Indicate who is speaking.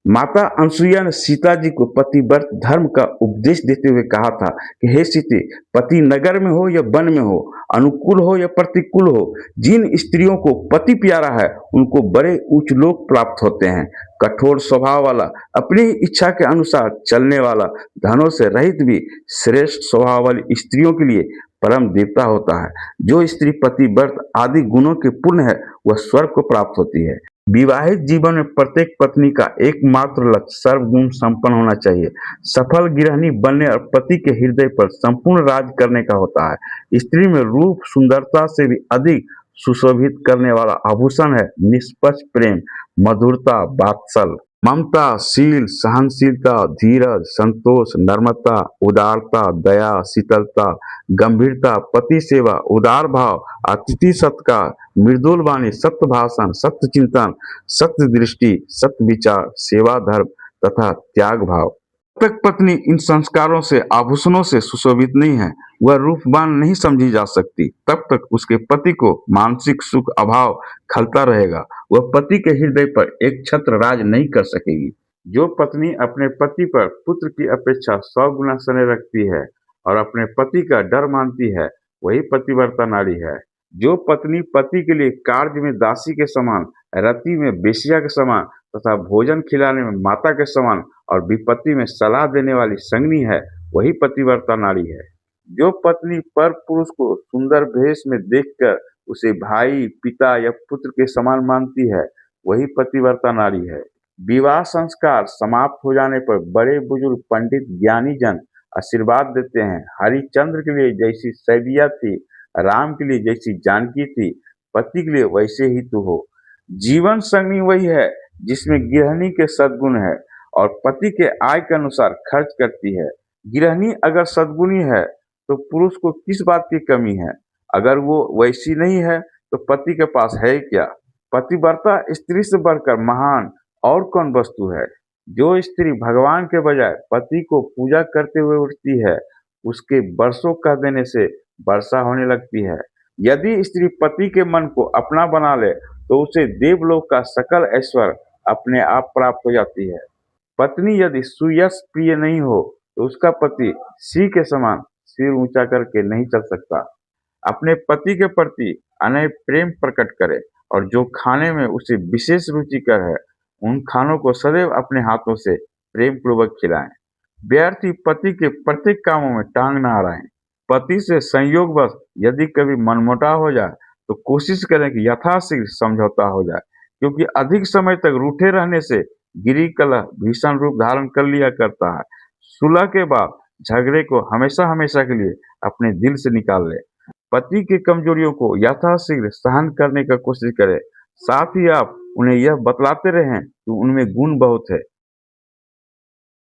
Speaker 1: माता अनसुईया ने सीता जी को पतिव्रत धर्म का उपदेश देते हुए कहा था कि हे सीते, पति नगर में हो या वन में हो, अनुकूल हो या प्रतिकूल हो, जिन स्त्रियों को पति प्यारा है उनको बड़े उच्च लोक प्राप्त होते हैं। कठोर स्वभाव वाला, अपनी ही इच्छा के अनुसार चलने वाला, धनों से रहित भी श्रेष्ठ स्वभाव वाली स्त्रियों के लिए परम देवता होता है। जो स्त्री पतिव्रत आदि गुणों के पूर्ण है वह स्वर्ग को प्राप्त होती है। विवाहित जीवन में प्रत्येक पत्नी का एकमात्र लक्ष्य सर्वगुण संपन्न होना चाहिए। सफल गृहिणी बनने और पति के हृदय पर संपूर्ण राज करने का होता है। स्त्री में रूप सुंदरता से भी अधिक सुशोभित करने वाला आभूषण है निष्पक्ष प्रेम, मधुरता, वात्सल, ममता, शील, सहनशीलता, धीरज, संतोष, नम्रता, उदारता, दया, शीतलता, गंभीरता, पति सेवा, उदार भाव, अतिथि सत्कार, मृदुल वाणी, सत्य भाषण, सत्य चिंतन, सत्य दृष्टि, सत्य विचार, सेवा धर्म तथा त्याग भाव। जब तक पत्नी इन संस्कारों से आभूषणों से सुशोभित नहीं है, वह रूपवान नहीं समझी जा सकती। तब तक उसके पति को मानसिक सुख अभाव खलता रहेगा। वह पति के हृदय पर एक छत्र राज नहीं कर सकेगी। जो पत्नी अपने पति पर पुत्र की अपेक्षा 100 गुना स्नेह रखती है और अपने पति का डर मानती है, वही पतिव्रता नारी है। जो पत्नी पति के लिए कार्य में दासी के समान, रति में बेश्या के समान तथा भोजन खिलाने में माता के समान और विपत्ति में सलाह देने वाली संगनी है, वही पतिव्रता नारी है। जो पत्नी पर पुरुष को सुंदर भेष में देखकर उसे भाई, पिता या पुत्र के समान मानती है, वही पतिव्रता नारी है। विवाह संस्कार समाप्त हो जाने पर बड़े बुजुर्ग पंडित ज्ञानी जन आशीर्वाद देते हैं। हरिश्चंद्र के लिए जैसी सैबिया थी, राम के लिए जैसी जानकी थी, पति के लिए वैसे ही तू हो। जीवन संगनी वही है जिसमें गृहिणी के सद्गुण है और पति के आय के अनुसार खर्च करती है। गृहिणी अगर सद्गुणी है तो पुरुष को किस बात की कमी है? अगर वो वैसी नहीं है तो पति के पास है क्या? पतिव्रता स्त्री से बढ़कर महान और कौन वस्तु है? जो स्त्री भगवान के बजाय पति को पूजा करते हुए उठती है, उसके वर्षों कह देने से वर्षा होने लगती है। यदि स्त्री पति के मन को अपना बना ले तो उसे देवलोक का सकल ऐश्वर्य अपने आप प्राप्त हो जाती है। पत्नी यदि सुयश प्रिय नहीं हो तो उसका पति सिंह के समान सिर ऊंचा करके नहीं चल सकता। अपने पति के प्रति अनय प्रेम प्रकट करे और जो खाने में उसे विशेष रुचिकर है, उन खानों को सदैव अपने हाथों से प्रेम पूर्वक खिलाएं। व्यर्थ ही पति के प्रत्येक कामों में टांग न अड़ाएं। पति से संयोगवश यदि कभी मनमुटाव हो जाए तो कोशिश करें कि यथाशीघ्र समझौता हो जाए, क्योंकि अधिक समय तक रूठे रहने से गिरी कलह भीषण रूप धारण कर लिया करता है। सुलह के बाद झगड़े को हमेशा हमेशा के लिए अपने दिल से निकाल ले। पति की कमजोरियों को यथाशीघ्र सहन करने का कोशिश करें। साथ ही आप उन्हें यह बतलाते रहें कि उनमें गुण बहुत है।